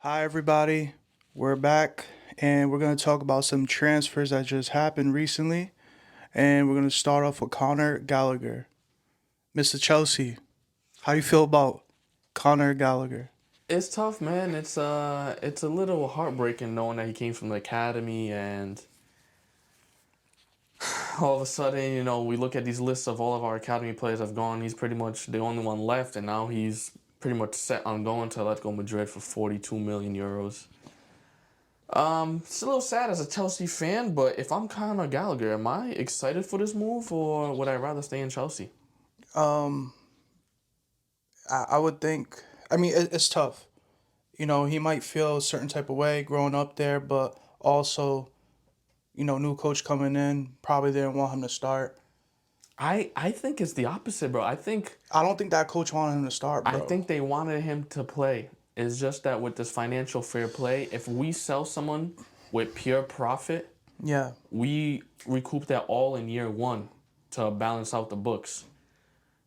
Hi, everybody. We're back and we're going to talk about some transfers that just happened recently. And we're going to start off with Conor Gallagher. Mr. Chelsea, how do you feel about Conor Gallagher? It's tough, man. It's a little heartbreaking knowing that he came from the academy, and all of a sudden, we look at these lists of all of our academy players have gone. He's pretty much the only one left, and now he's pretty much set on going to Atletico Madrid for 42 million euros. It's a little sad as a Chelsea fan, but if I'm Conor Gallagher, am I excited for this move, or would I rather stay in Chelsea? Um, I would think, I mean, it's tough. He might feel a certain type of way growing up there, but also, new coach coming in probably didn't want him to start. I think it's the opposite, bro. I don't think that coach wanted him to start, I bro. think they wanted him to play. It's just that with this financial fair play, if we sell someone with pure profit, Yeah, we recoup that all in year one to balance out the books.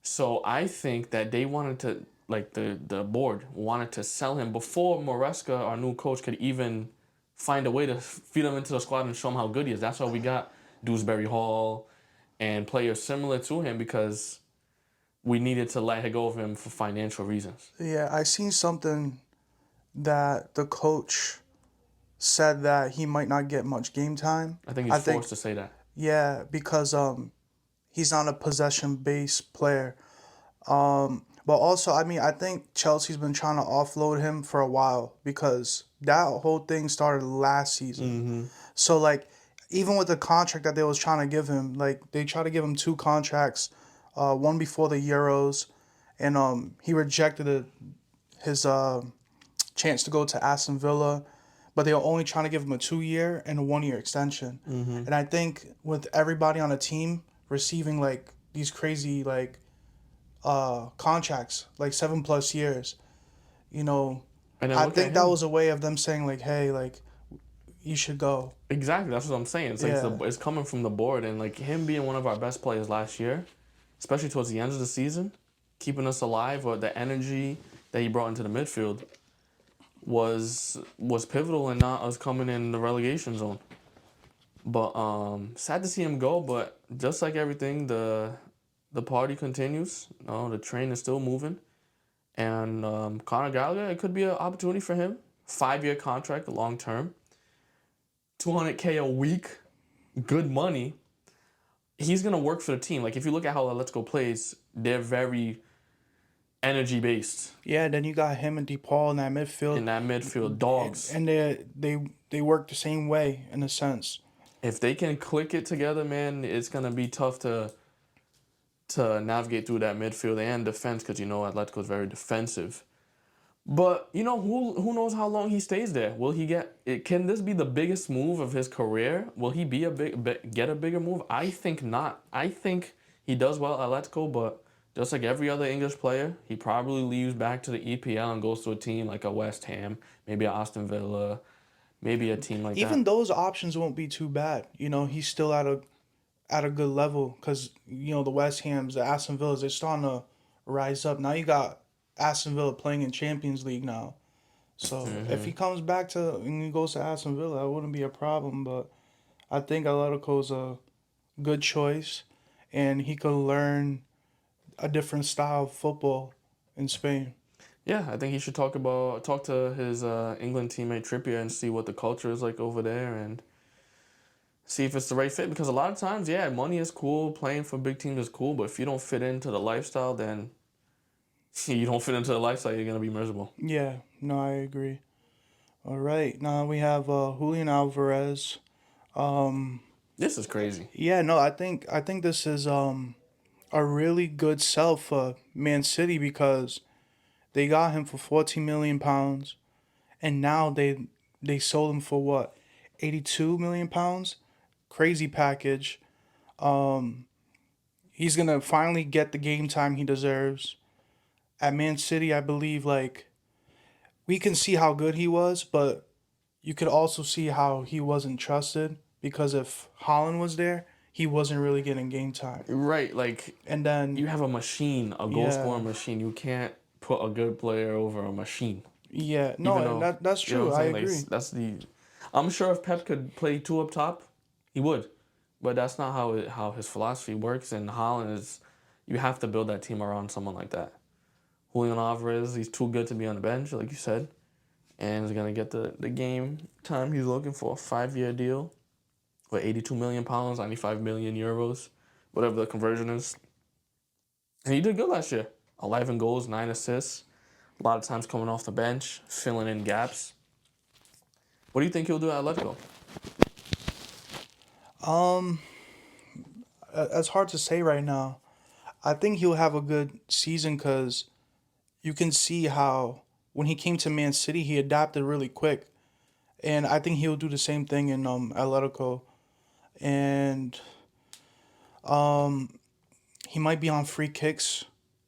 So I think that they wanted to, like the board wanted to sell him before Maresca, our new coach, could even find a way to feed him into the squad and show him how good he is. That's why we got Dewsbury Hall and players similar to him because we needed to let go of him for financial reasons. yeah. I seen something that the coach said that he might not get much game time. I think he's I think, forced to say that. yeah, because he's not a possession based player. But also, I mean, I think Chelsea's been trying to offload him for a while because that whole thing started last season. Mm-hmm. So like, even with the contract that they was trying to give him, like they tried to give him two contracts, one before the Euros, and he rejected his chance to go to Aston Villa, but they were only trying to give him a 2 year and a 1 year extension. Mm-hmm. And I think with everybody on the team receiving like these crazy like contracts, like 7+ years, you know, And then I look at think that him. was a way of them saying like, hey, like you should go. Exactly, that's what I'm saying. It's like Yeah. it's coming from the board, and like him being one of our best players last year, especially towards the end of the season, keeping us alive, or the energy that he brought into the midfield was pivotal in not us coming in the relegation zone. But sad to see him go. But just like everything, the party continues. The train is still moving. And Conor Gallagher, it could be an opportunity for him. 5 year contract, long term, 200K a week, good money. He's gonna work for the team. Like if you look at how Let's Go plays, they're very energy based Yeah, then you got him and DePaul in that midfield, in that midfield. and, Dogs. and they work the same way in a sense. If they can click it together, man, it's gonna be tough to navigate through that midfield and defense because Atletico is very defensive. But who knows how long he stays there? Will he get it? Can this be the biggest move of his career? Will he be get a bigger move? I think not. I think he does well at Atletico, but just like every other English player, he probably leaves back to the EPL and goes to a team like a West Ham, maybe a Aston Villa, maybe a team like that. Even those options won't be too bad. He's still at a good level because the West Ham's, the Aston Villas, they're starting to rise up. Now you got Aston Villa playing in Champions League now. So if Mm-hmm. he comes back to and he goes to Aston Villa, that wouldn't be a problem. But I think Atletico's a good choice, and he could learn a different style of football in Spain. Yeah, I think he should talk to his England teammate Trippier and see what the culture is like over there and see if it's the right fit. Because a lot of times, yeah, money is cool, playing for big teams is cool, but if you don't fit into the lifestyle, then you don't fit into the lifestyle, you're gonna be miserable. Yeah, no, I agree. All right, now we have Julian Alvarez. Um, This is crazy. yeah, no, I think this is a really good sell for Man City because they got him for 14 million pounds, and now they sold him for what, 82 million pounds? Crazy package. Um, he's gonna finally get the game time he deserves at Man City. I believe like we can see how good he was, but you could also see how he wasn't trusted because if Holland was there, he wasn't really getting game time. Right, like And then you have a machine, a goal yeah, scoring machine. You can't put a good player over a machine. Yeah, no, Even and though, that's you know what true. I'm I saying? Like, agree. that's the. I'm sure if Pep could play two up top, he would. But that's not how his philosophy works. And Holland is, you have to build that team around someone like that. Julian Alvarez, he's too good to be on the bench, like you said, and he's gonna get the game time he's looking for. 5-year deal with 82 million pounds, 95 million euros, whatever the conversion is. And he did good last year. 11 goals, 9 assists. A lot of times coming off the bench, filling in gaps. What do you think he'll do at Atletico? Um, it's hard to say right now. I think he'll have a good season because you can see how when he came to Man City, he adapted really quick, and I think he'll do the same thing in Atletico, and um, he might be on free kicks.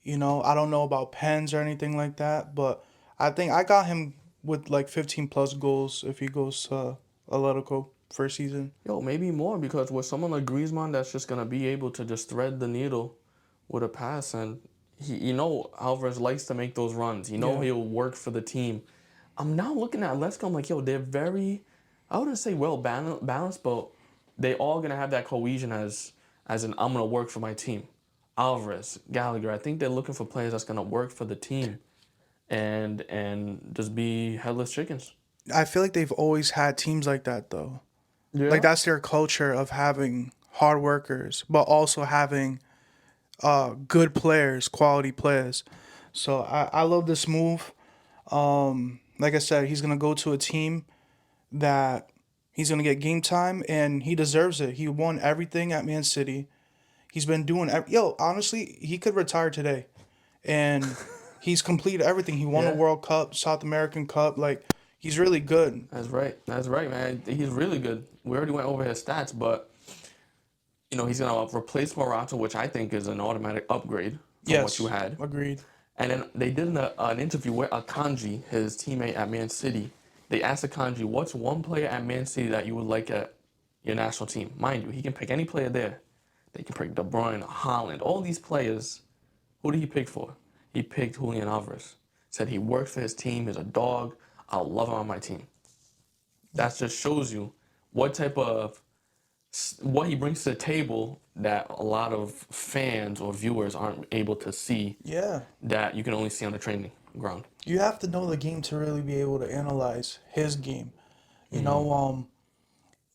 I don't know about pens or anything like that, but I think I got him with like 15 plus goals if he goes to Atletico first season. Yo, maybe more because with someone like Griezmann that's just gonna be able to just thread the needle with a pass, and Alvarez likes to make those runs. Yeah. He'll work for the team. I'm now looking at Atletico. I'm like, yo, they're very, I wouldn't say well balanced, but they all gonna have that cohesion as an I'm gonna work for my team. Alvarez, Gallagher. I think they're looking for players that's gonna work for the team and just be headless chickens. I feel like they've always had teams like that though. Like Yeah. that's their culture of having hard workers, but also having good players, quality players. So I love this move. Like I said, he's gonna go to a team that he's gonna get game time, and he deserves it. He won everything at Man City. He's been doing yo. Honestly, he could retire today, and he's completed everything. He won a Yeah. World Cup, South American Cup. Like he's really good. That's right. That's right, man. He's really good. We already went over his stats, but he's gonna replace Morata, which I think is an automatic upgrade from what you Yes, had. agreed. And then they did an interview with Akanji, his teammate at Man City. They asked Akanji, "What's one player at Man City that you would like at your national team?" Mind you, he can pick any player there. They can pick De Bruyne, Holland, all these players. Who did he pick for? He picked Julian Alvarez. Said he worked for his team. He's a dog. I'll love him on my team. That just shows you what type of what he brings to the table that a lot of fans or viewers aren't able to see, Yeah, that you can only see on the training ground. you have to know the game to really be able to analyze his game. You know,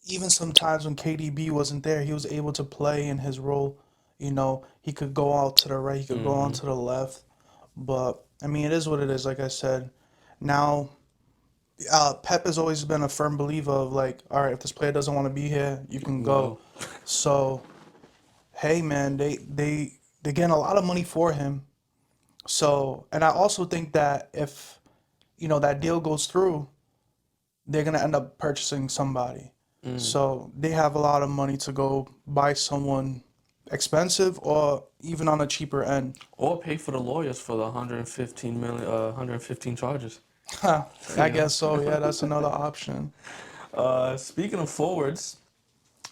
even sometimes when KDB wasn't there, he was able to play in his role. He could go out to the right, he could go on Mm-hmm. to the left. But I mean, it is what it is. Like I said, now Pep has always been a firm believer of like, all right, if this player doesn't want to be here, you You can can go. go. So hey, man, they getting a lot of money for him. So, and I also think that if that deal goes through, they're gonna end up purchasing somebody. Mm. So they have a lot of money to go buy someone expensive or even on a cheaper end. Or pay for the lawyers for the 115 million, 115 charges. I You know. guess so. Yeah, that's another option. Speaking of forwards,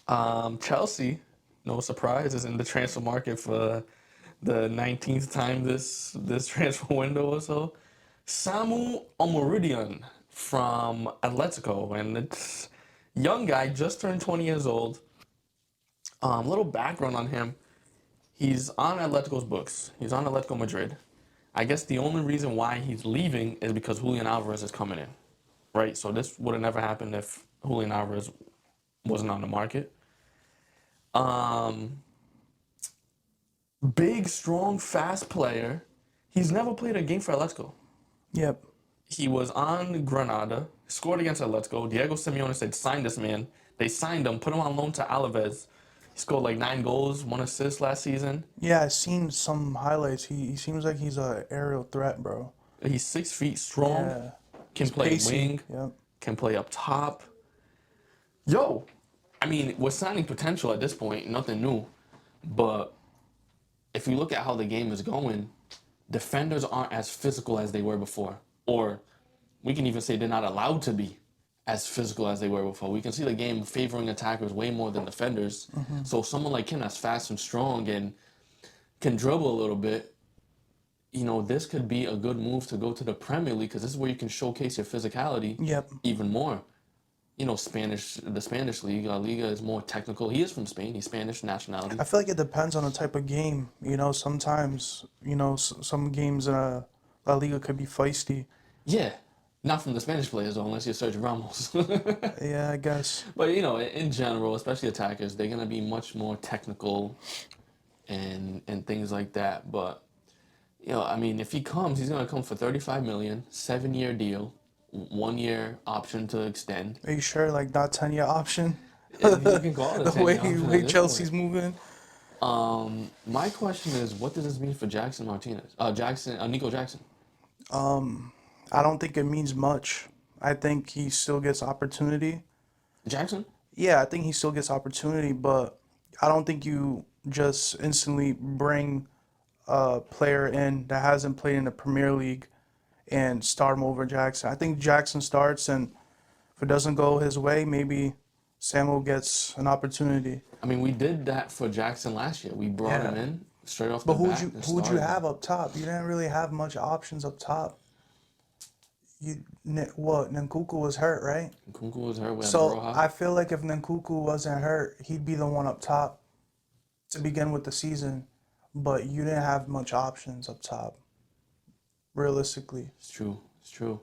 Chelsea, no surprise, is in the transfer market for the 19th time this transfer window or so. Samu Omoridian from Atletico, and it's young guy, just turned 20 years old. Little background on him: he's on Atletico's books. He's on Atletico Madrid. I guess the only reason why he's leaving is because Julian Alvarez is coming in, right? So this would have never happened if Julian Alvarez wasn't on the market. Um, Big, strong, fast player. He's never played a game for Atletico. Yep. He was on Granada, scored against Atletico. Diego Simeone said, sign this man. They signed him, put him on loan to Alaves. He scored like 9 goals, 1 assist last season. Yeah, I've seen some highlights. He seems like he's a aerial threat, bro. He's 6 feet strong, Yeah, can he's play pacey. wing, Yep. can play up top. Yo, I mean, we're signing potential at this point, nothing new. But if you look at how the game is going, defenders aren't as physical as they were before. Or we can even say they're not allowed to be as physical as they were before. We can see the game favoring attackers way more than defenders. So someone like him that's fast and strong and can dribble a little bit, this could be a good move to go to the Premier League because this is where you can showcase your physicality Yep. even more. The Spanish league, La Liga is more technical. He is from Spain. He's Spanish nationality. I feel like it depends on the type of game. Sometimes, some games in La Liga could be feisty. Yeah, not from the Spanish players though, unless you're Sergio Ramos. Yeah, I guess. But in general, especially attackers, they're gonna be much more technical and things like that. But I mean, if he comes, he's gonna come for 35 million, 7-year deal, 1 year option to extend. Are you sure? Like, not 10-year option? You can call it a The 10-year option at this Chelsea's point. moving. My question is, what does this mean for Jackson Martinez? Nico Jackson. I don't think it means much. I think he still gets opportunity. Jackson? Yeah, I think he still gets opportunity, but I don't think you just instantly bring a player in that hasn't played in the Premier League and start him over Jackson. I think Jackson starts, and if it doesn't go his way, maybe Samuel gets an opportunity. I mean, we did that for Jackson last year. We brought him Yeah. in straight off But the bat and who'd you started him. have up top? You didn't really have much options up top. Nkunku was hurt, right? Kunku was hurt with So Broha. I feel like if Nkunku wasn't hurt, he'd be the one up top to begin with the season. But you didn't have much options up top, realistically. It's true. It's true.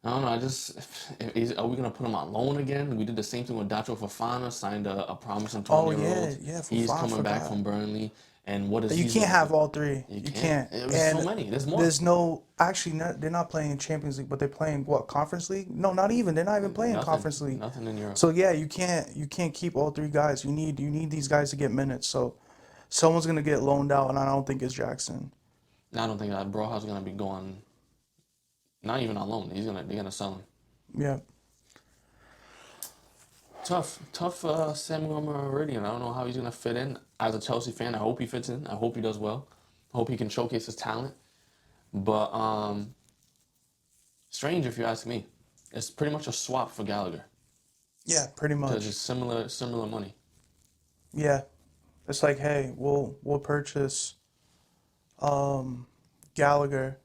I don't know. Are we gonna put him on loan again? We did the same thing with Dacho Fofana. Signed a promising 20-year-old. Yeah, He's Fofana, coming back forgot. from Burnley. And what is You he can't gonna have do? all three. You You can't. can't. There's so And many. There's more. there's no. Actually, they're not playing Champions League, but they're playing what, Conference League? No, not even. They're not even playing Nothing. Conference League. Nothing in Europe. So yeah, you can't keep all three guys. You need these guys to get minutes. So someone's gonna get loaned out, and I don't think it's Jackson. I don't think that Broha's gonna be going. Not even on loan. They're gonna sell him. Yeah. Tough Samuel Meridian. I don't know how he's gonna fit in. As a Chelsea fan, I hope he fits in. I hope he does well. I hope he can showcase his talent. But strange if you ask me. It's pretty much a swap for Gallagher. Yeah, pretty Because much. it's similar money. Yeah. It's like, hey, we'll purchase Gallagher,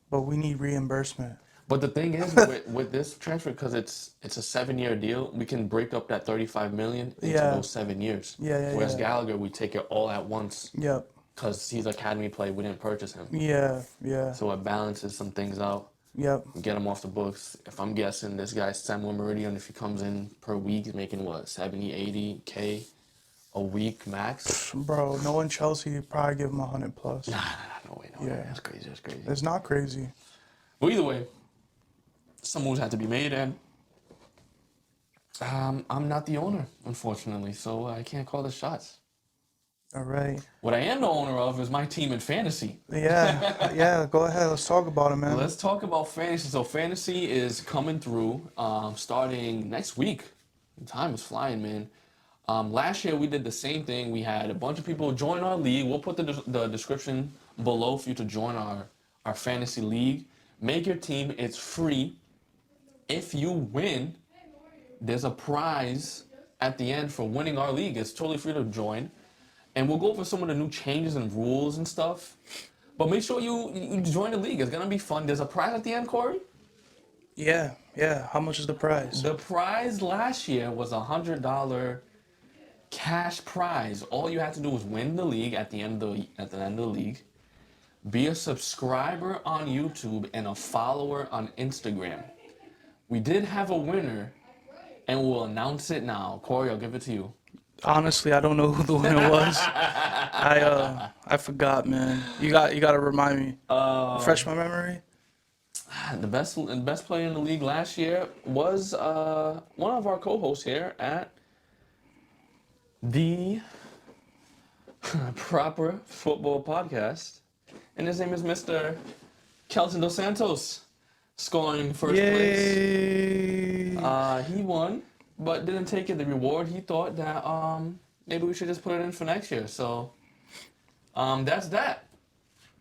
but we need reimbursement. But the thing is, with this transfer, because it's a 7-year deal, we can break up that 35 million into Yeah. those 7 years. Yeah. Whereas Gallagher, we take it all at once Yep. because he's academy play. We didn't purchase him, Yeah. so it balances some things out. Yep. Get him off the books. If I'm guessing, this guy's Samuel Meridian, if he comes in per week, he's making what, 70, 80K a week max? Bro, knowing Chelsea, you'd probably give him 100 plus. Nah, no way. Yeah. That's crazy. It's not crazy. Well, either way, some moves had to be made, and I'm not the owner, unfortunately, so I can't call the shots. All right. What I am the owner of is my team in fantasy. Yeah. Go ahead. Let's talk about it, man. Let's talk about fantasy. So fantasy is coming through starting next week. Time is flying, man. Last year we did the same thing. We had a bunch of people join our league. We'll put the description below for you to join our fantasy league. Make your team. It's free. If you win, there's a prize at the end for winning our league. It's totally free to join. And we'll go over some of the new changes and rules and stuff. But make sure you join the league. It's going to be fun. There's a prize at the end, Corey. Yeah. How much is the prize? The prize last year was $100 cash prize. All you had to do was win the league at the end of the league. Be a subscriber on YouTube and a follower on Instagram. We did have a winner, and we'll announce it now. Corey, I'll give it to you. Honestly, I don't know who the winner was. I forgot, man. You got to remind me. Refresh my memory. The best player in the league last year was one of our co-hosts here at the Proper Football Podcast, and his name is Mr. Kelton Dos Santos, scoring first place. He won, but didn't take it the reward. He thought that maybe we should just put it in for next year. So that's that.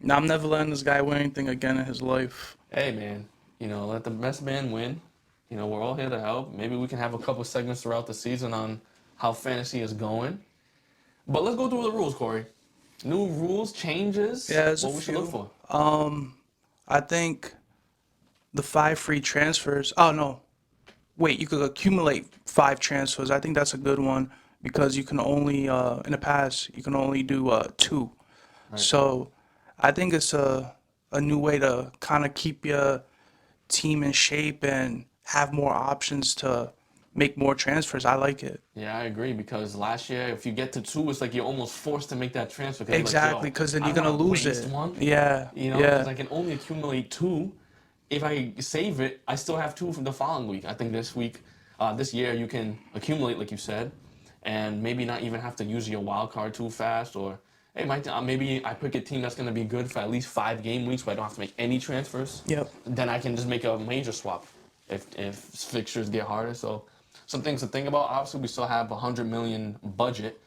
Now, I'm never letting this guy win anything again in his life. Hey man, let the best man win. We're all here to help. Maybe we can have a couple segments throughout the season on how fantasy is going. But let's go through the rules, Corey. New rules, changes, Yeah, there's a what we should look few. for. I think the 5 free transfers. Oh no, wait, you could accumulate 5 transfers. I think that's a good one because you can only in the past you can only do two. Right. So I think it's a new way to kind of keep your team in shape and have more options to make more transfers. I like it. Yeah, I agree because last year, if you get to two, it's like you're almost forced to make that transfer because you're like, Exactly, yo, because then I you're don't gonna want to lose waste it. one, Yeah, because yeah, I can only accumulate two. If I save it, I still have two from the following week. I think this week, this year, you can accumulate, like you said, and maybe not even have to use your wild card too fast. Or, hey, maybe I pick a team that's going to be good for at least 5 game weeks where I don't have to make any transfers. yep. Then I can just make a major swap if fixtures get harder. So, some things to think about. Obviously, we still have a 100 million budget.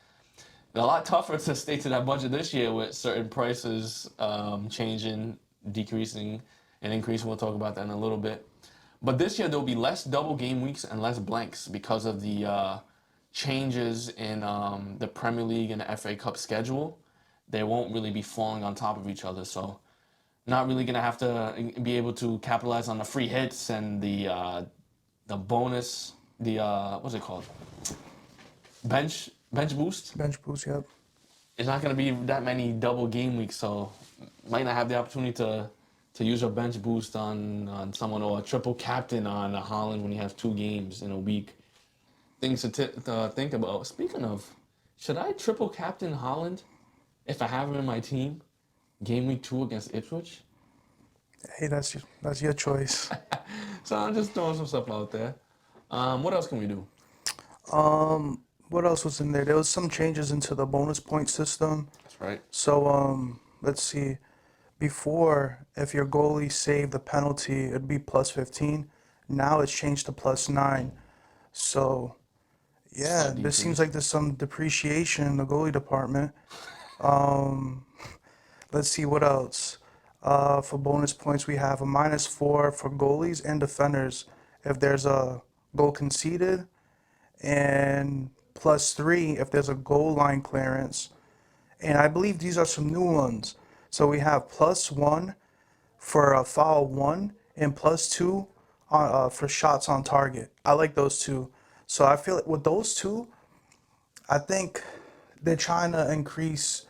A lot tougher to stay to that budget this year with certain prices changing, decreasing, and increasing. We'll talk about that in a little bit. But this year, there'll be less double game weeks and less blanks because of the changes in the Premier League and the FA Cup schedule. They won't really be falling on top of each other. So, not really going to have to be able to capitalize on the free hits and the bonus, what's it called? Bench boost. Bench boost, yep. It's not going to be that many double game weeks, so might not have the opportunity to use a bench boost on someone or a triple captain on a Holland when you have 2 games in a week. Things to think about. Speaking of, should I triple captain Holland if I have him in my team? Game week 2 against Ipswich? Hey, that's your choice. So I'm just throwing some stuff out there. What else can we do? What else was in there? There was some changes into the bonus point system. That's right. So let's see. Before, if your goalie saved the penalty, it'd be plus 15. Now it's changed to plus 9. So yeah, Slight this seems decrease. like there's some depreciation in the goalie department. Let's see what else. For bonus points, we have a -4 for goalies and defenders if there's a goal conceded, and +3 if there's a goal line clearance. And I believe these are some new ones. So we have +1 for a foul one and +2 for shots on target. I like those two. So I feel like with those two, I think they're trying to increase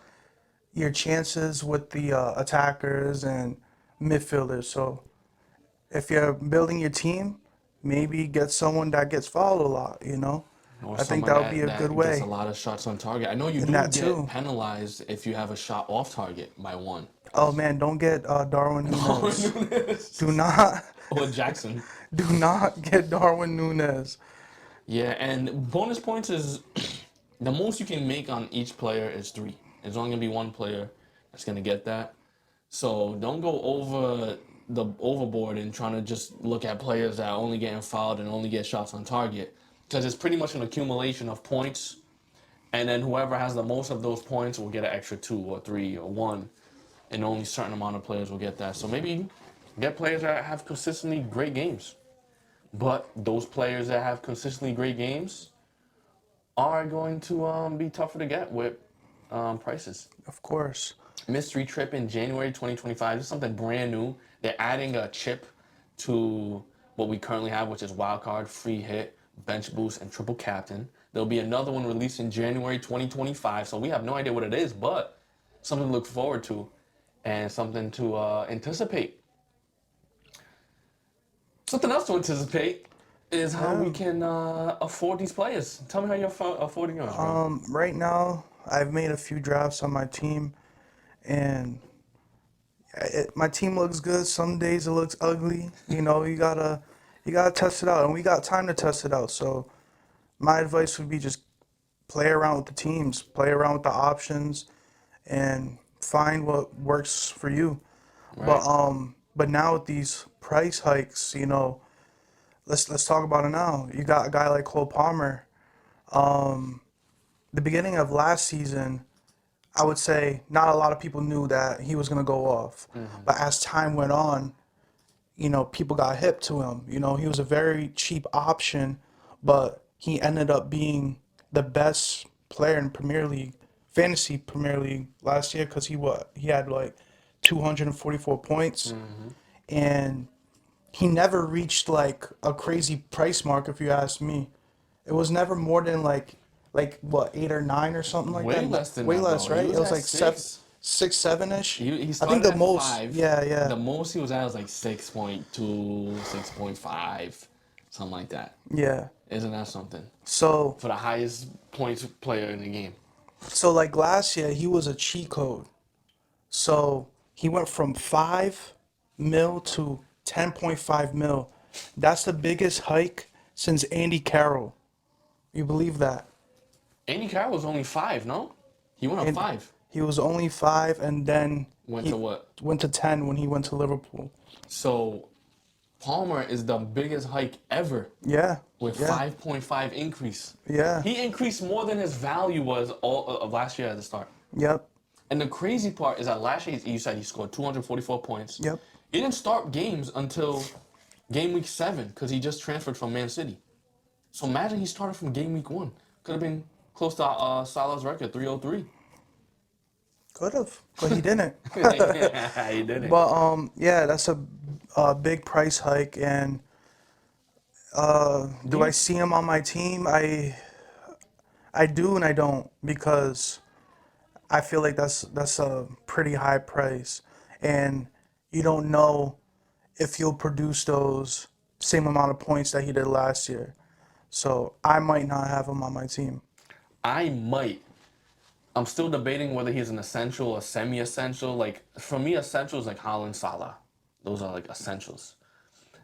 your chances with the attackers and midfielders. So if you're building your team, maybe get someone that gets fouled a lot, you know? Or I think someone that would be that, a good that gets a way. lot of shots on target. I know you And do that get too. penalized if you have a shot off target by one. Oh man, don't get Darwin Darwin Nunes. Do Nunes not, or Jackson. do not get Darwin Nunes. Yeah, and bonus points is the most you can make on each player is 3. It's only gonna be one player that's gonna get that. So don't go overboard and trying to just look at players that are only getting fouled and only get shots on target because it's pretty much an accumulation of points, and then whoever has the most of those points will get an extra 2 or 3 or 1, and only a certain amount of players will get that. So maybe get players that have consistently great games, but those players that have consistently great games are going to be tougher to get with prices. Of course. Mystery trip in January 2025. This is something brand new. They're adding a chip to what we currently have, which is wildcard, free hit, bench boost, and triple captain. There'll be another one released in January 2025. So we have no idea what it is, but something to look forward to and something to anticipate. Something else to anticipate is how we Yeah. can afford these players. Tell me how you're affording yours, bro. Right now, I've made a few drafts on my team, and my team looks good. Some days it looks ugly. You know, you gotta test it out, and we got time to test it out. So my advice would be just play around with the teams, play around with the options, and find what works for you. But Right? but now with these price hikes, you know, let's talk about it now. You got a guy like Cole Palmer. The beginning of last season, I would say not a lot of people knew that he was gonna go off. Mm-hmm. But as time went on, you know, people got hip to him. You know, he was a very cheap option, but he ended up being the best player in Premier League fantasy Premier League last year because he had like 244 points, and he never reached like a crazy price mark. If you ask me, it was never more than like what 8 or 9 or something like Way that. less than Way that, less, bro. He right? It was was at like seven, 6. 6, 7 ish. He I think started the at most. 5. Yeah, yeah, The most he was at was like 6.2, 6.5, something like that. yeah. Isn't that something? So For the highest points player in the game. so like last year he was a cheat code. So he went from 5 mil to 10.5 mil. That's the biggest hike since Andy Carroll. You believe that? Andy Carroll was only 5, no? He went up And 5. he was only 5, and then Went he to what? went to 10 when he went to Liverpool. So Palmer is the biggest hike ever Yeah, with yeah, 5.5 increase. yeah. He increased more than his value was all of last year at the start. Yep, And the crazy part is that last year you said he scored 244 points. yep. He didn't start games until game week 7 because he just transferred from Man City. So imagine he started from game week 1. Could have been close to Salah's record, 303. Could have, but he didn't. He didn't. But yeah, that's a big price hike, and Do do I you? see him on my team? I do and I don't because I feel like that's a pretty high price, and you don't know if he'll produce those same amount of points that he did last year. So I might not have him on my team. I might. I'm still debating whether he's an essential or semi-essential. Like for me, essentials like Haaland, Salah. Those are like essentials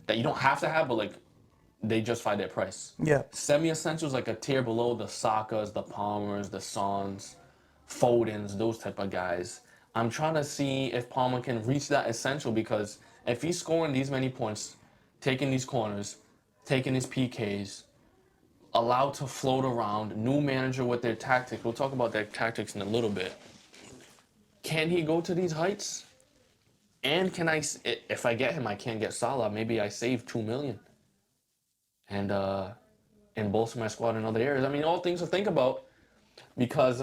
that you don't have to have, but like they justify their price. Yeah, Semi-essentials like a tier below the Sakas, the Palmers, the Sons, Fodens, those type of guys. I'm trying to see if Palmer can reach that essential because if he's scoring these many points, taking these corners, taking his PKs, allowed to float around, new manager with their tactics. We'll talk about their tactics in a little bit. Can he go to these heights? And can I, if I get him, I can't get Salah. Maybe I save 2 million and bolster my squad in other areas. I mean, all things to think about because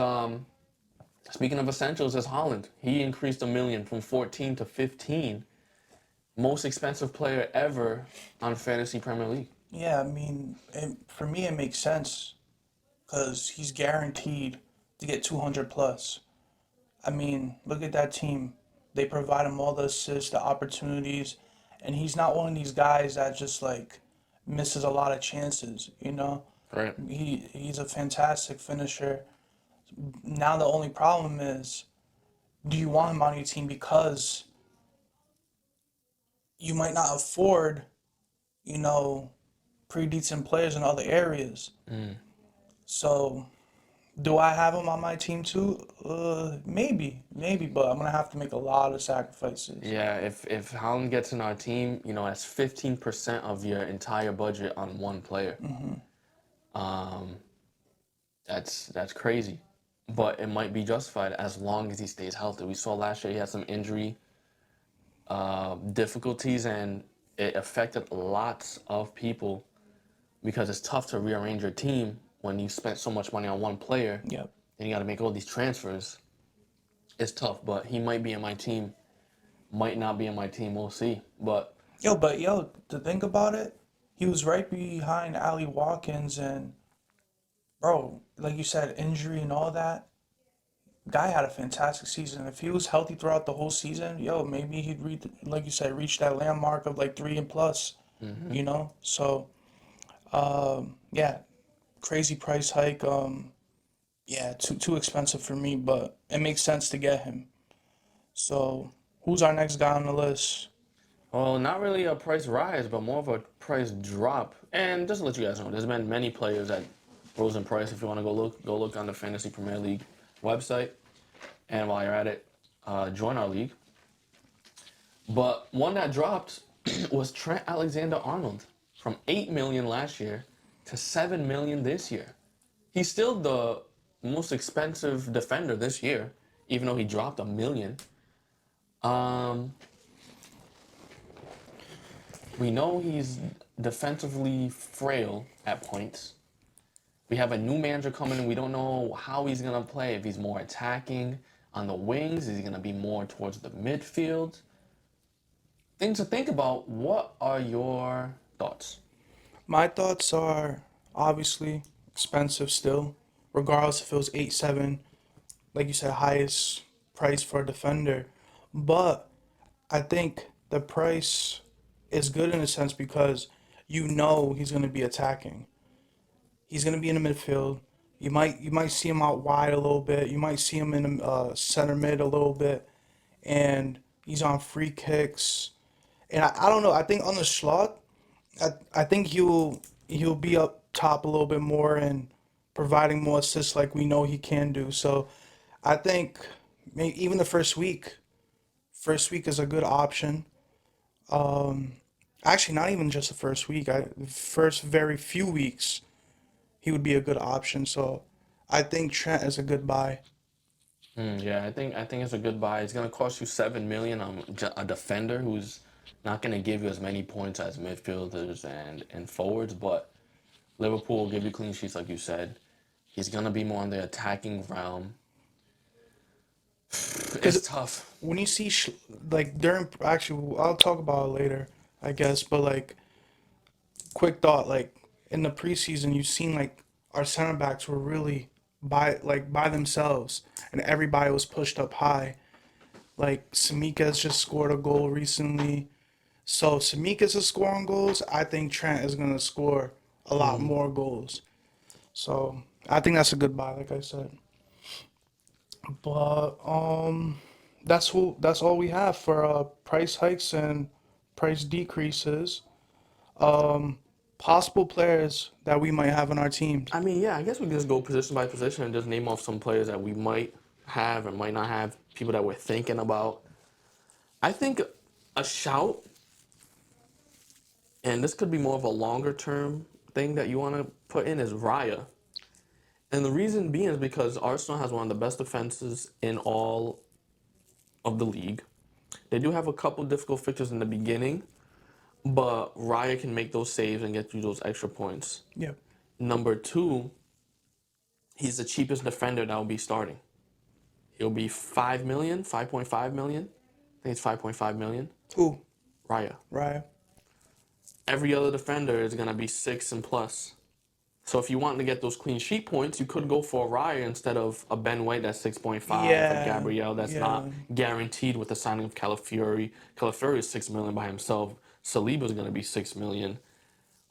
speaking of essentials, is Holland. He increased 1 million from 14 to 15. Most expensive player ever on Fantasy Premier League. yeah. I mean, for me, it makes sense because he's guaranteed to get 200 plus. I mean, look at that team. They provide him all the assists, the opportunities, and he's not one of these guys that just like misses a lot of chances, you know? Right. He's a fantastic finisher. Now the only problem is, do you want him on your team because you might not afford, you know, pretty decent players in other areas. So, do I have him on my team too? Maybe, but I'm gonna have to make a lot of sacrifices. Yeah, if Haaland gets in our team, that's 15% of your entire budget on one player. Um, that's crazy, but it might be justified as long as he stays healthy. We saw last year he had some injury difficulties, and it affected lots of people because it's tough to rearrange your team when you spent so much money on one player. Yep. Then you got to make all these transfers. It's tough, but he might be in my team, might not be in my team. We'll see, but. But to think about it, he was right behind Ali Watkins, and bro, like you said, injury and all that. Guy had a fantastic season. If he was healthy throughout the whole season, maybe he'd reach, like you said, reach that landmark of like 3 and plus. You know, so yeah, crazy price hike. Yeah, too expensive for me, but it makes sense to get him. So, who's our next guy on the list? Well, not really a price rise, but more of a price drop. And just to let you guys know, there's been many players that rose in price. If you want to go look on the Fantasy Premier League website. And while you're at it, join our league. But one that dropped was Trent Alexander-Arnold from 8 million last year to 7 million this year. He's still the most expensive defender this year, even though he dropped 1 million. We know he's defensively frail at points. We have a new manager coming in. We don't know how he's gonna play. If he's more attacking on the wings, is he gonna be more towards the midfield? Things to think about. What are your thoughts? My thoughts are obviously expensive still, regardless if it was 8-7, like you said, highest price for a defender. But I think the price is good in a sense because you know he's going to be attacking. He's going to be in the midfield. You might see him out wide a little bit. You might see him in the center mid a little bit, and he's on free kicks. And I don't know. I think on the slot, I think he'll be up top a little bit more and providing more assists like we know he can do. So I think maybe even the first week is a good option. Um, Actually, not even just the first week. First very few weeks, he would be a good option. So I think Trent is a good buy. Yeah, I think it's a good buy. It's gonna cost you 7 million on a defender who's not gonna give you as many points as midfielders and forwards, but Liverpool will give you clean sheets, like you said. He's gonna be more on the attacking realm. Because It's tough. when you see like during actually, I'll talk about it later, I guess. But like quick thought, like in the preseason, you've seen like our center backs were really by themselves, and everybody was pushed up high. Like Samika's just scored a goal recently. So if Samika's is scoring goals, I think Trent is gonna score a lot more goals. So I think that's a good buy, like I said. But that's all we have for price hikes and price decreases. Um, Possible players that we might have on our teams. I mean, yeah, I guess we can just go position by position and just name off some players that we might have and might not have, people that we're thinking about. I think a shout, and this could be more of a longer term thing that you want to put in, is Raya. And the reason being is because Arsenal has one of the best defenses in all of the league. They do have a couple difficult fixtures in the beginning, but Raya can make those saves and get you those extra points. Yep. Number two, he's the cheapest defender that will be starting. He'll be 5 million, 5.5 million. I think it's 5.5 million. Who? Raya. Raya. Every other defender is going to be 6 and plus. So if you want to get those clean sheet points, you could go for a Raya instead of a Ben White that's 6.5, a Yeah. Gabriel that's Yeah. not guaranteed with the signing of Calafiori. Calafiori is 6 million by himself. Saliba is going to be 6 million.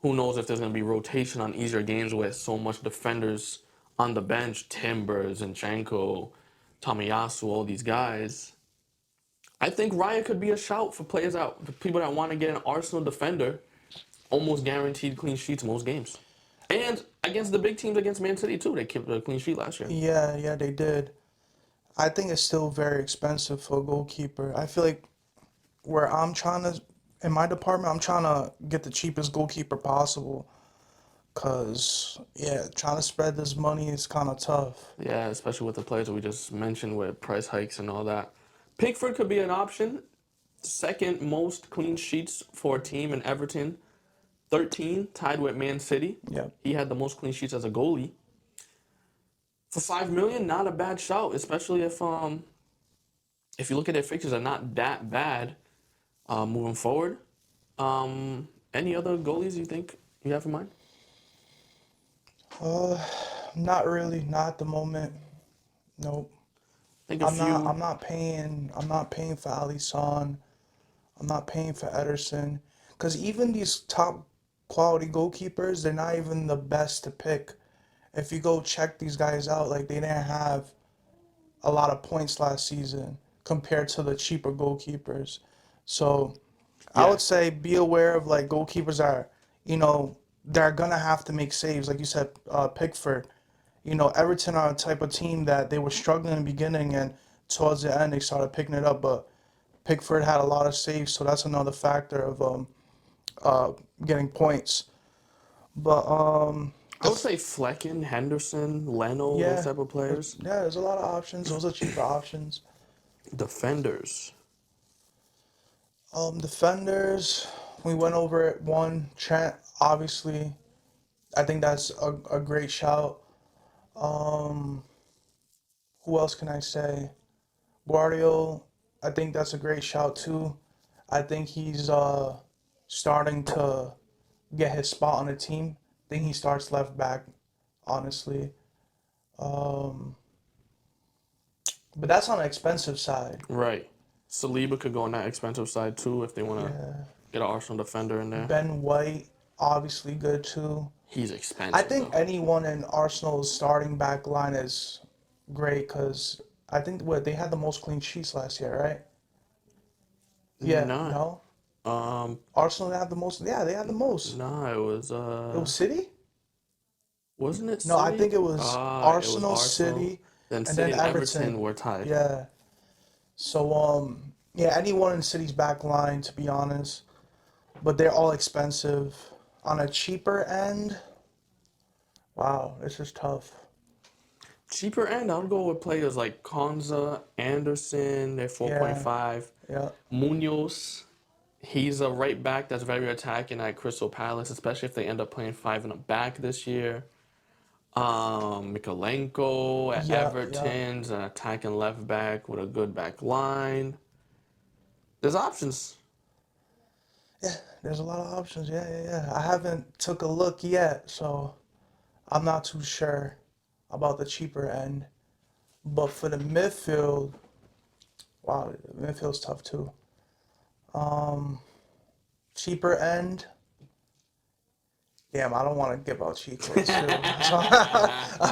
Who knows if there's going to be rotation on easier games with so much defenders on the bench, Timbers, Zinchenko, Tomiyasu, all these guys. I think Raya could be a shout for players out, for people that want to get an Arsenal defender, almost guaranteed clean sheets most games. And against the big teams, against Man City too, they kept a clean sheet last year. Yeah. Yeah. They did. I think it's still very expensive for a goalkeeper. I feel like where I'm trying to, in my department, I'm trying to get the cheapest goalkeeper possible. Cause yeah, trying to spread this money is kind of tough. Yeah, especially with the players that we just mentioned with price hikes and all that. Pickford could be an option. Second most clean sheets for a team in Everton, 13, tied with Man City. Yep. He had the most clean sheets as a goalie. For 5 million, not a bad shout, especially if you look at their fixtures, are not that bad moving forward. Any other goalies you think you have in mind? Uh, Not really. Not at the moment. Nope. I think a few. I'm not paying. I'm not paying for Alisson. I'm not paying for Ederson. Cause even these top quality goalkeepers, they're not even the best to pick. If you go check these guys out, like they didn't have a lot of points last season compared to the cheaper goalkeepers. So I Yeah, would say be aware of like goalkeepers that are, they're gonna have to make saves. Like you said, Pickford. Everton are a type of team that they were struggling in the beginning, and towards the end they started picking it up. But Pickford had a lot of saves, so that's another factor of uh, getting points. But I would say Flecken, Henderson, Leno, those yeah, type of players. yeah, there's a lot of options. Those are cheaper options. Defenders. Defenders, we went over it. One, Trent, obviously. I think that's a great shout. Um, who else can I say? Guardiola, I think that's a great shout too. I think he's starting to get his spot on the team. I think he starts left back, honestly. Um, but that's on the expensive side. Right. Saliba could go on that expensive side too if they want to Yeah. get an Arsenal defender in there. Ben White, obviously good too. He's I expensive think though. anyone in Arsenal's starting back line is great because I think what they had the most clean sheets last year, right? Yeah, Nah. no. Um. Arsenal had the most. Yeah, they had the most. Nah. It was It was City? Wasn't it No, I City? think it was It was Arsenal, Arsenal. City, Then and City then and Everton Everton. were tied. Yeah. So yeah, anyone in City's back line, to be honest, but they're all expensive. On a cheaper end, wow, this is tough. Cheaper end, I would go with players like Konza, Anderson, they're Yeah, 4.5. yeah, Munoz, he's a right back that's very attacking at Crystal Palace, especially if they end up playing five in the back this year. Mikolenko at yeah, yeah. Everton's an attacking left back with a good back line. There's options. Yeah, there's a lot of options. Yeah, yeah, yeah. I haven't took a look yet, so I'm not too sure about the cheaper end. But for the midfield, wow, the midfield's tough too. Um, cheaper end, damn, I don't want to give out cheat codes too.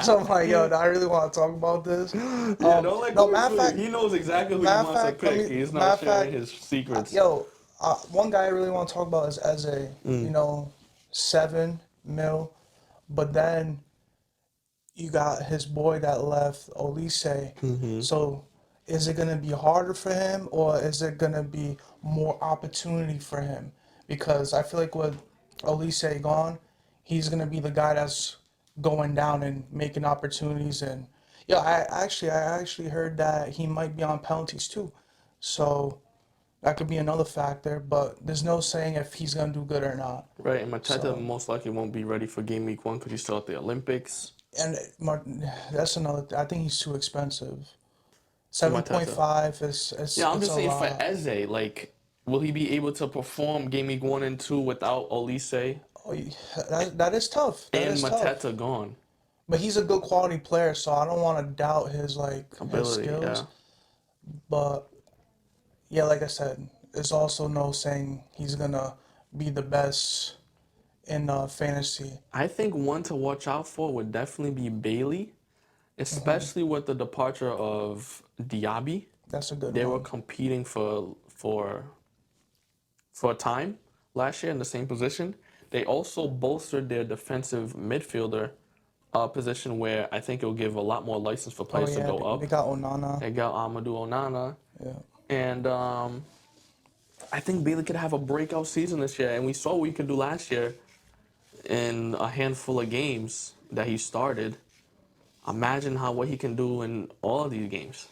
So I'm like, yo, do I really want to talk about this? Yeah, don't let No, Corey fool you. He knows exactly who he wants to pick. He's not matter of sharing fact, his secrets. yo, one guy I really want to talk about is Eze. Mm. 7 mil, but then you got his boy that left, Olise. Mm-hmm. So is it going to be harder for him or is it going to be more opportunity for him? Because I feel like with Olise gone, he's going to be the guy that's going down and making opportunities. And yeah, I actually heard that he might be on penalties too. So that could be another factor, but there's no saying if he's going to do good or not. Right, and Mateta So. most likely won't be ready for game week 1 because he's still at the Olympics. And that's another. I think he's too expensive. For Seven point Mateta. five is it's Yeah, I'm it's just a saying for lot. Eze, like, will he be able to perform game week 1 and 2 without Olise Oh, that is tough. That and is tough. Mateta gone? But he's a good quality player, so I don't want to doubt his Ability, skills. yeah. But yeah, like I said, there's also no saying he's gonna be the best in fantasy. I think one to watch out for would definitely be Bailey, especially with the departure of Diaby. That's a good They were one. competing for a time last year in the same position. They also bolstered their defensive midfielder position where I think it'll give a lot more license for Oh players to yeah, go they up. got Onana. They got Amadou Onana. Yeah. And I think Bailey could have a breakout season this year. And we saw what he could do last year in a handful of games that he started. Imagine what he can do in all of these games.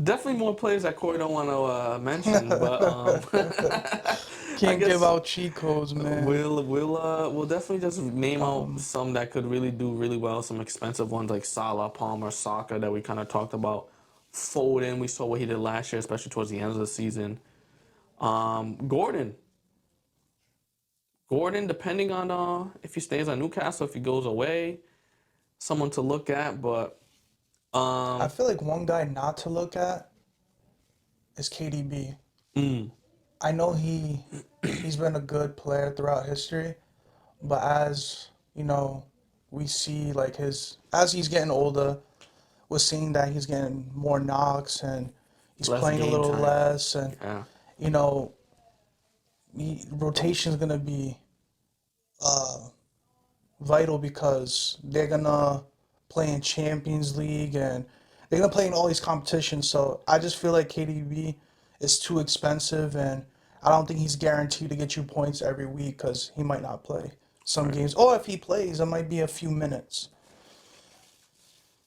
Definitely more players that Corey don't want to mention, but I Can't give guess out cheat codes, man. we'll definitely just name out Um, some that could really do really well. Some expensive ones like Salah, Palmer, Saka that we kind of talked about. Foden, we saw what he did last year, especially towards the end of the season. Gordon, depending on if he stays at Newcastle, if he goes away, someone to look at. But I um, feel like one guy not to look at is KDB. mm, I know he's been a good player throughout history, but as we see like his as he's getting older, we're seeing that he's getting more knocks and he's less playing a game little time. less, and Yeah, you know rotation's gonna be uh, vital because they're gonna play in Champions League and they're gonna play in all these competitions. So I just feel like KDB is too expensive, and I don't think he's guaranteed to get you points every week because he might not play some right. games. Or if he plays, it might be a few minutes.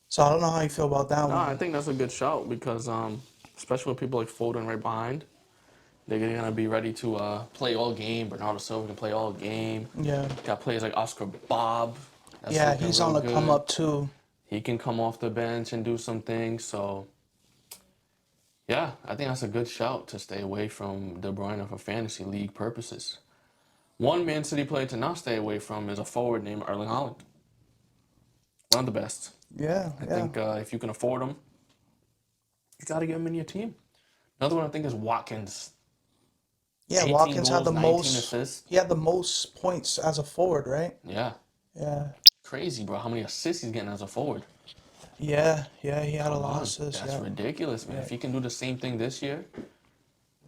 So I don't know how you feel about that No, I one. think that's a good shout because especially with people like Foden right behind. They're going to be ready to play all game. Bernardo Silva can play all game. Yeah. Got players like Oscar Bob. That's Yeah, looking he's real on the come good. up too. He can come off the bench and do some things. So, yeah, I think that's a good shout to stay away from De Bruyne for fantasy league purposes. One Man City player to not stay away from is a forward named Erling Haaland. One of the best. Yeah, I yeah. think if you can afford him, you got to get him in your team. Another one I think is Watkins. Yeah, 18 Watkins had goals, the 19 most. assists. He had the most points as a forward, right? Yeah. Yeah. Crazy, bro. How many assists he's getting as a forward. Yeah, yeah. He had a Come lot of on. assists. That's Yeah. ridiculous, man. Yeah. If he can do the same thing this year,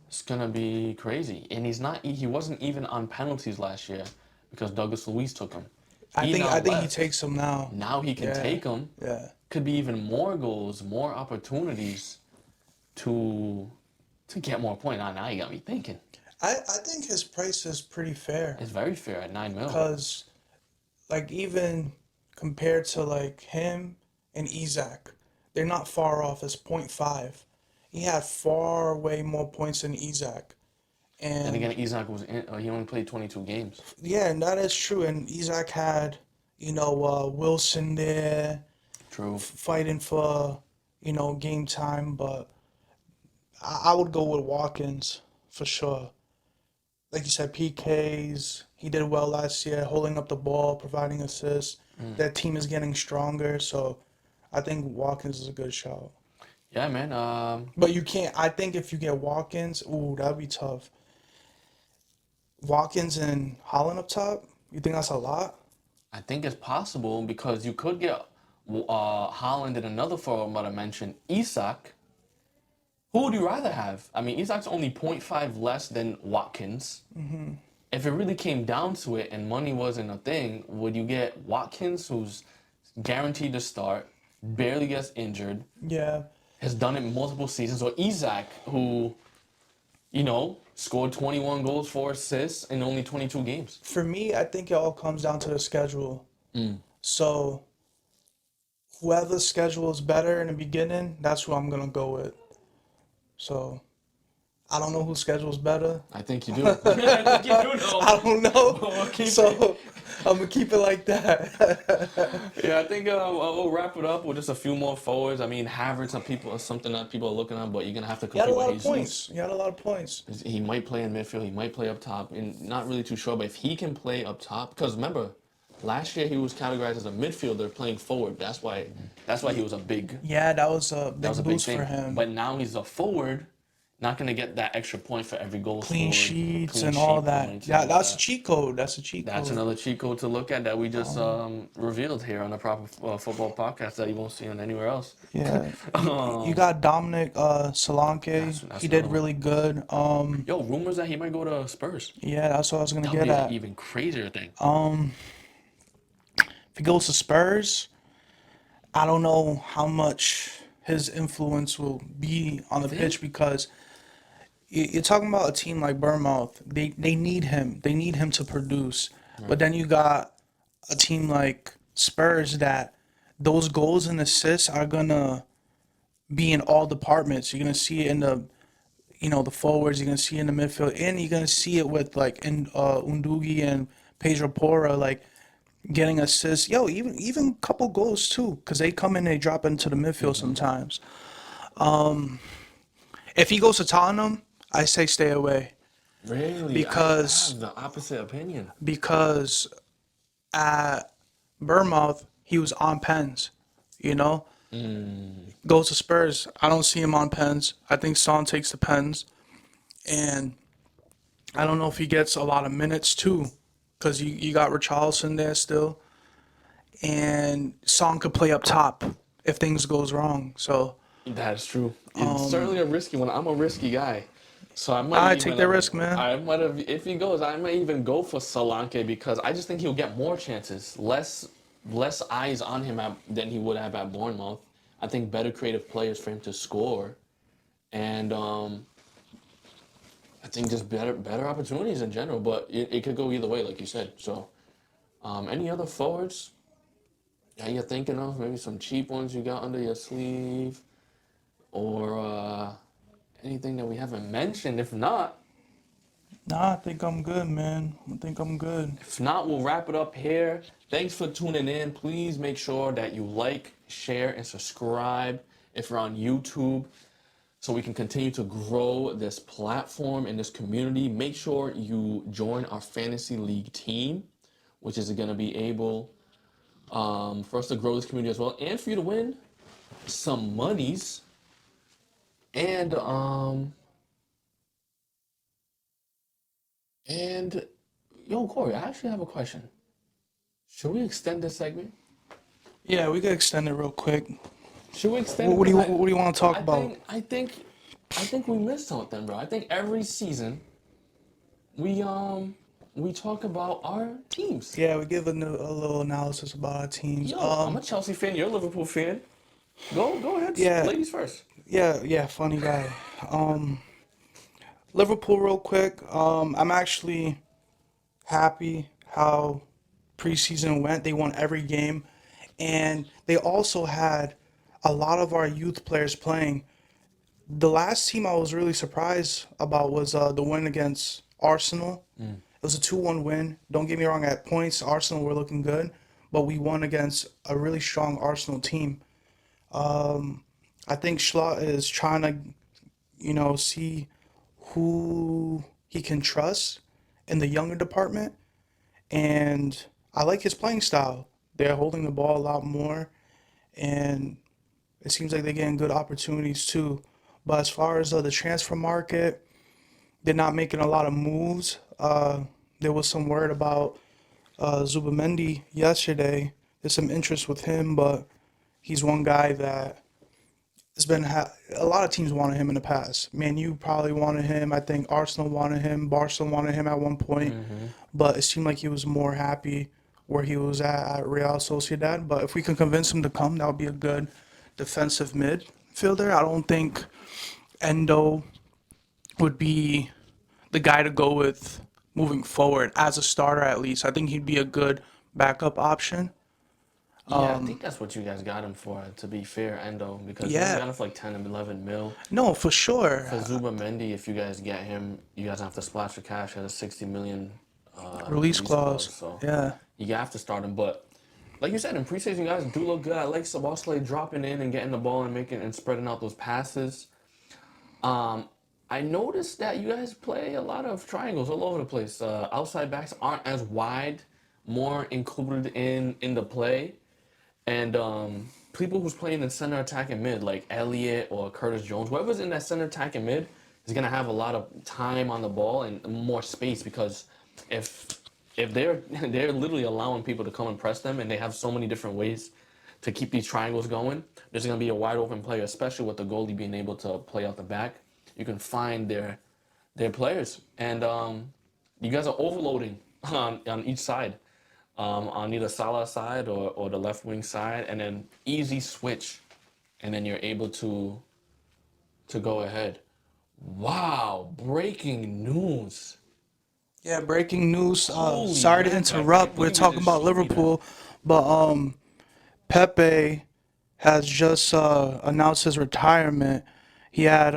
it's going to be crazy. And he wasn't even on penalties last year because Douglas Luiz took him. He now I think he left. takes them now. Now he can Yeah. take them. Yeah. Could be even more goals, more opportunities to get more points. Now you got me thinking. I think his price is pretty fair It's very fair at 9 mil. because, like, even compared to like him and Isak, they're not far off. It's .5. He had far way more points than Isak, And and again, Isak was he only played 22 games. yeah, and that is true. And Isak had, Wilson there True. fighting for, game time, but I would go with Watkins for sure. Like you said, PKs. He did well last year, holding up the ball, providing assists. That team is getting stronger, so I think Watkins is a good shot. Yeah, man. But you can't. I think if you get Watkins, ooh, that'd be tough. Watkins and Holland up top. You think that's a lot? I think it's possible because you could get Holland and another forward I mentioned, Isak. Who would you rather have? I mean, Isak's only .5 less than Watkins. If it really came down to it and money wasn't a thing, would you get Watkins, who's guaranteed to start, barely gets injured, Yeah. has done it multiple seasons, or Isak, who, scored 21 goals, 4 assists in only 22 games? For me, I think it all comes down to the schedule. So whoever's schedule is better in the beginning, that's who I'm gonna go with. So I don't know whose schedule is better. I think you do. I think you do know. I don't know. We'll keep So I'm gonna keep it like that. Yeah, I think we'll wrap it up with just a few more forwards. I mean, Havertz is something that people are looking at, but you're gonna have to He had a compete lot with of Jesus. points. He had a lot of points. He might play in midfield. He might play up top. And not really too sure, but if he can play up top, because remember, last year he was categorized as a midfielder playing forward. That's why he was a big Yeah, that was a big boost thing. for him. But now he's a forward, not gonna get that extra point for every goal Clean scored, sheets clean and sheet all that. points Yeah, and all that's a that. cheat code. That's a cheat That's code. another cheat code to look at that we just revealed here on the Proper Football Podcast that you won't see on anywhere else. Yeah. You got Dominic Solanke. That's He did another one. really good. Yo, rumors that he might go to Spurs. Yeah, that's what I was gonna That would get be an at. even crazier thing. If he goes to Spurs, I don't know how much his influence will be on the pitch because you're talking about a team like Bournemouth. They need him. They need him to produce. But then you got a team like Spurs that those goals and assists are gonna be in all departments. You're gonna see it in the forwards. You're gonna see it in the midfield, and you're gonna see it with like in Undugi and Pedro Porra like getting assists. Yo, even couple goals too, because they come in, they drop into the midfield sometimes. If he goes to Tottenham, I say stay away Really? because I have the opposite opinion. because at Bournemouth he was on pens, you know. Goes to Spurs, I don't see him on pens. I think Son takes the pens, and I don't know if he gets a lot of minutes too, because you got Richarlison there still, and Son could play up top if things goes wrong. So That's true. It's certainly a risky one. I'm a risky guy. So I might I even take the risk, man. I might have if he goes, I might even go for Solanke because I just think he'll get more chances. Less eyes on him than he would have at Bournemouth. I think better creative players for him to score. And I think just better opportunities in general, but it could go either way, like you said. So, any other forwards that you're thinking of? Maybe some cheap ones you got under your sleeve, or anything that we haven't mentioned. If not, Nah, I think I'm good, man. I think I'm good. If not, we'll wrap it up here. Thanks for tuning in. Please make sure that you like, share, and subscribe if you're on YouTube so we can continue to grow this platform and this community. Make sure you join our fantasy league team, which is going to be able for us to grow this community as well and for you to win some monies. And yo, Corey, I actually have a question. Should we extend this segment? Yeah, we could extend it real quick. Should we extend What, it? what do Because you what do you want to talk I about? think, I think, I think we missed something, bro. I think every season we talk about our teams. Yeah, we give a little analysis about our teams. Yo, I'm a Chelsea fan. You're a Liverpool fan. Go ahead, Yeah, ladies first. yeah, funny guy. Um, Liverpool, real quick. I'm actually happy how preseason went. They won every game, and they also had a lot of our youth players playing. The last team I was really surprised about was the win against Arsenal. It was a 2-1 win. Don't get me wrong, at points, Arsenal were looking good, but we won against a really strong Arsenal team. I think Schlott is trying to, see who he can trust in the younger department, and I like his playing style. They're holding the ball a lot more, and it seems like they're getting good opportunities too. But as far as the transfer market, they're not making a lot of moves. There was some word about Zubamendi yesterday. There's some interest with him, but he's one guy that has been a lot of teams wanted him in the past. Man, you probably wanted him. I think Arsenal wanted him. Barcelona wanted him at one point, but it seemed like he was more happy where he was at Real Sociedad. But if we can convince him to come, that would be a good defensive midfielder. I don't think Endo would be the guy to go with moving forward as a starter at least. I think he'd be a good backup option. Yeah, I think that's what you guys got him for, to be fair, Endo, because you guys Yeah, got him for like 10 and 11 mil. no, for sure. For Zuba Mendy, if you guys get him, you guys have to splash for cash at a 60 million Release release clause. clause. So Yeah. you have to start him. But like you said, in preseason, you guys do look good. I like Sabosle dropping in and getting the ball and making and spreading out those passes. Um, I noticed that you guys play a lot of triangles all over the place. Outside backs aren't as wide, more included in the play. And people who's playing in center attack and mid, like Elliott or Curtis Jones, whoever's in that center attack and mid is gonna have a lot of time on the ball and more space because if if they're literally allowing people to come and press them and they have so many different ways to keep these triangles going, there's gonna be a wide open player, especially with the goalie being able to play out the back. You can find their players, and you guys are overloading on each side, on either Salah side or the left wing side, and then easy switch, and then you're able to go ahead. Wow, breaking news. Yeah, breaking news. Holy Sorry to mackerel. I can't interrupt. We're believe you talking just about showed me that. Liverpool, but Pepe has just announced his retirement. He had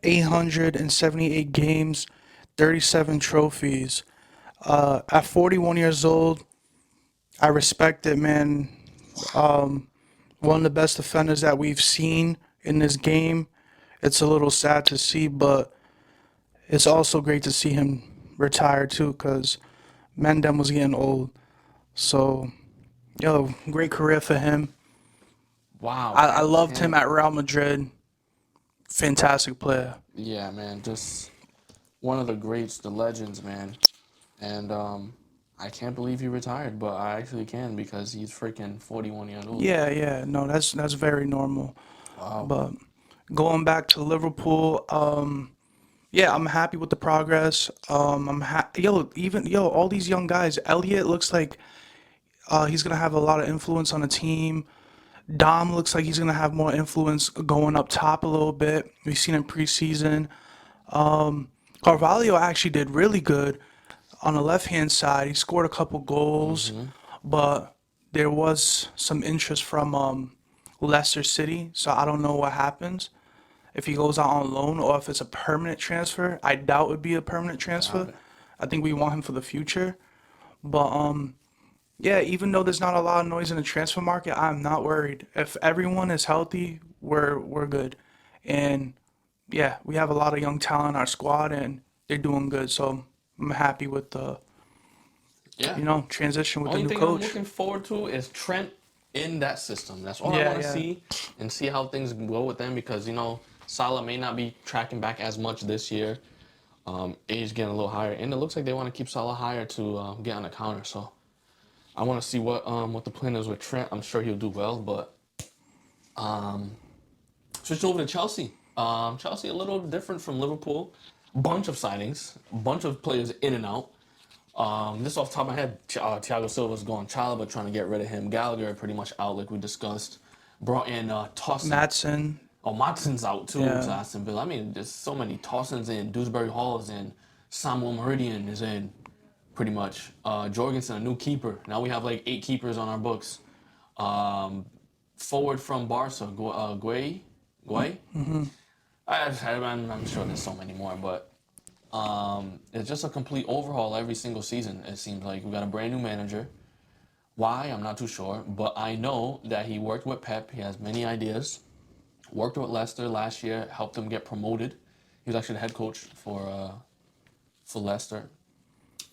878 games, 37 trophies. At 41 years old, I respect it, man. One of the best defenders that we've seen in this game. It's a little sad to see, but it's also great to see him retire too, because Mendem was getting old. So, yo, great career for him. Wow, I I loved him can't. at Real Madrid. Fantastic player. Yeah, man, just one of the greats, the legends, man. And I can't believe he retired, but I actually can because he's freaking 41 years old. Yeah. No, that's very normal. Wow. But going back to Liverpool, yeah, I'm happy with the progress. All these young guys. Elliot looks like he's gonna have a lot of influence on the team. Dom looks like he's gonna have more influence going up top a little bit. We've seen in preseason. Carvalho actually did really good on the left hand side. He scored a couple goals, but there was some interest from Leicester City, so I don't know what happens. if he goes out on loan or if it's a permanent transfer. I doubt it would be a permanent Doubt transfer. it. I think we want him for the future. But yeah, even though there's not a lot of noise in the transfer market, I'm not worried. If everyone is healthy, we're good. And yeah, we have a lot of young talent in our squad, and they're doing good. So I'm happy with the Yeah. transition with the Only new thing I'm coach. looking forward to is Trent in that system. That's all I Yeah, want to yeah. see and see how things go with them because, Salah may not be tracking back as much this year. Age getting a little higher. And it looks like they want to keep Salah higher to get on the counter. So I want to see what the plan is with Trent. I'm sure he'll do well. But switching over to Chelsea. Chelsea a little different from Liverpool. Bunch of signings. Bunch of players in and out. This off the top of my head, Thiago Silva's gone. Chalobah trying to get rid of him. Gallagher pretty much out, like we discussed. Brought in Tossin. Matson. Oh, Matson's out too to Yeah. Aston Villa. I mean, there's so many. Tossins in. Dewsbury Hall is in. Samuel Meridian is in. Pretty much. Jorgensen, a new keeper. Now we have like 8 keepers on our books. Um, Forward from Barca, Guay. Guay? I'm sure there's so many more, but it's just a complete overhaul every single season. It seems like we got a brand new manager. Why? I'm not too sure, but I know that he worked with Pep. He has many ideas. Worked with Leicester last year, helped them get promoted. He was actually the head coach for Leicester.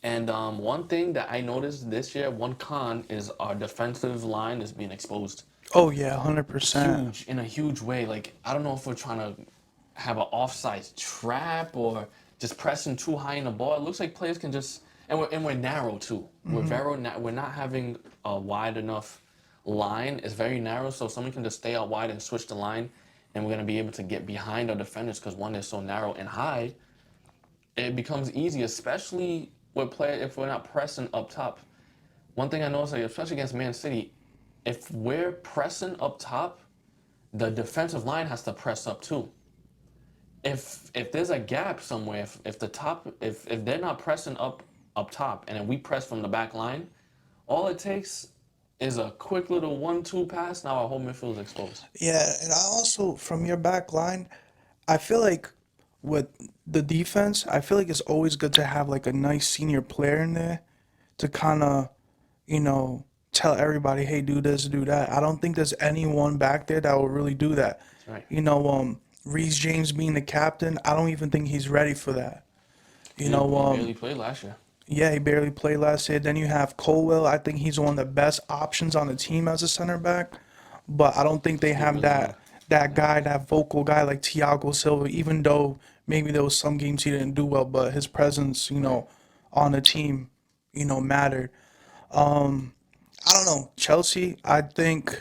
And one thing that I noticed this year, one con, is our defensive line is being exposed Oh yeah, 100%. in a huge way. Like I don't know if we're trying to have an offside trap or just pressing too high in the ball. It looks like players can just and we're narrow too. We're not having a wide enough line. It's very narrow, so someone can just stay out wide and switch the line, and we're gonna be able to get behind our defenders because one is so narrow and high. It becomes easy, especially with play if we're not pressing up top. One thing I noticed, like, especially against Man City, if we're pressing up top, the defensive line has to press up too. If there's a gap somewhere, if they're not pressing up top, and then we press from the back line, all it takes is a quick little 1-2 pass. Now our whole midfield is exposed. Yeah, and I also from your back line, I feel like with the defense, I feel like it's always good to have like a nice senior player in there to kind of, you know, tell everybody, hey, do this, do that. I don't think there's anyone back there that will really do that. That's right. Reece James being the captain, I don't even think he's ready for that. You know, He barely played last year. yeah, he barely played last year. Then you have Colwell. I think he's one of the best options on the team as a center back, but I don't think they Still have really young. that guy, that vocal guy like Thiago Silva. Even though maybe there was some games he didn't do well, but his presence, Right. on the team, mattered. I don't know. Chelsea, I think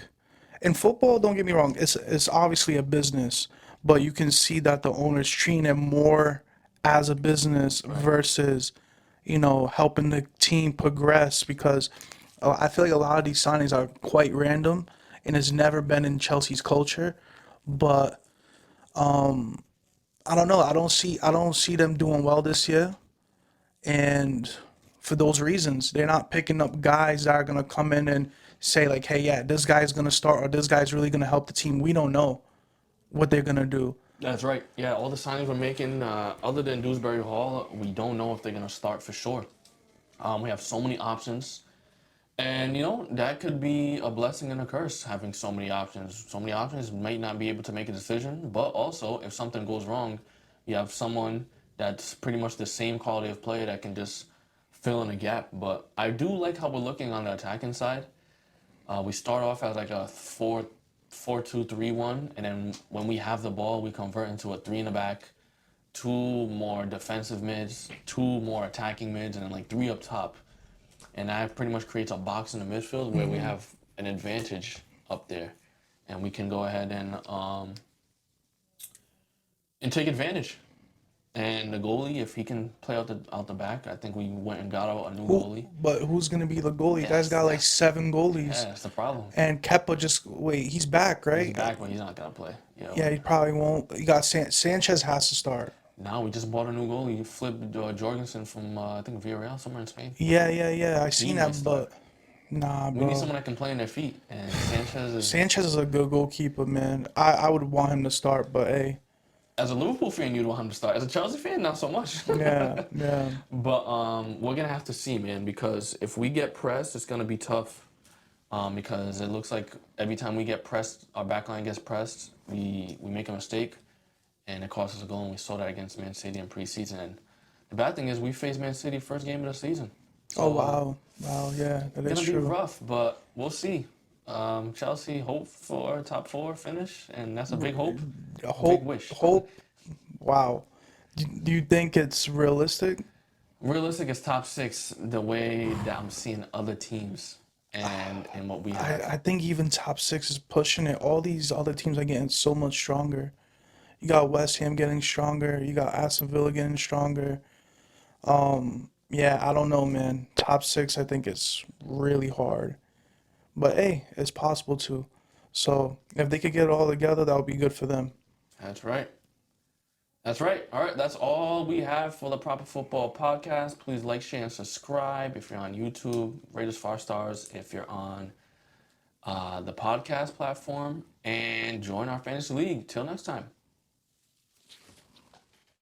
in football, don't get me wrong, it's obviously a business, but you can see that the owners treating it more as a business Right. versus, helping the team progress because I feel like a lot of these signings are quite random and it's never been in Chelsea's culture. But I don't know. I don't see them doing well this year. And for those reasons, they're not picking up guys that are gonna come in and say like, "Hey, yeah, this guy's gonna start or this guy's really gonna help the team." We don't know what they're gonna do. That's right. Yeah, all the signings we're making, other than Dewsbury Hall, we don't know if they're gonna start for sure. We have so many options. And that could be a blessing and a curse having so many options. So many options might not be able to make a decision, but also if something goes wrong, you have someone that's pretty much the same quality of player that can just fill in a gap. But I do like how we're looking on the attacking side. We start off as like a 4-2-3-1, and then when we have the ball, we convert into a 3 in the back, 2 more defensive mids, 2 more attacking mids, and then like 3 up top. And that pretty much creates a box in the midfield where we have an advantage up there, and we can go ahead and take advantage. And the goalie, if he can play out the back, I think we went and got out a new Who? goalie. But who's gonna be the goalie? You guys Yes, got like that's 7 yeah, goalies, that's the problem. and Kepa just wait. He's back, He's right? back, but he's not gonna play. Yeah, he probably won't. You got Sanchez has to start. Now we just bought a new goalie. You flipped Jorgensen from I think Villarreal, somewhere in Spain. Yeah, yeah, yeah. I He seen might that, start. but nah, We need bro. someone that can play on their feet, and Sanchez is Sanchez is a good goalkeeper, man. I would want him to start, but hey. As a Liverpool fan, you'd want him to start. As a Chelsea fan, not so much. Yeah, yeah. But we're gonna have to see, man, because if we get pressed, it's gonna be tough. Because it looks like every time we get pressed, our back line gets pressed, we make a mistake, and it costs us a goal. And we saw that against Man City in preseason. And the bad thing is, we faced Man City first game of the season, Oh so wow, wow, yeah, that is gonna be true. rough. But we'll see. Chelsea hope for a top four finish, and that's a big hope, big Hope, wish. Sorry. hope. Wow. Do you think it's realistic? Realistic is top six the way that I'm seeing other teams and what we have. I think even top six is pushing it. All these other teams are getting so much stronger. You got West Ham getting stronger. You got Aston Villa getting stronger. Yeah, I don't know, man. Top six, I think it's really hard. But hey, it's possible too. So if they could get it all together, that would be good for them. That's right. That's right. All right. That's all we have for the Proper Football Podcast. Please like, share, and subscribe. If you're on YouTube, rate us 5 stars. If you're on the podcast platform, and join our fantasy league. Till next time.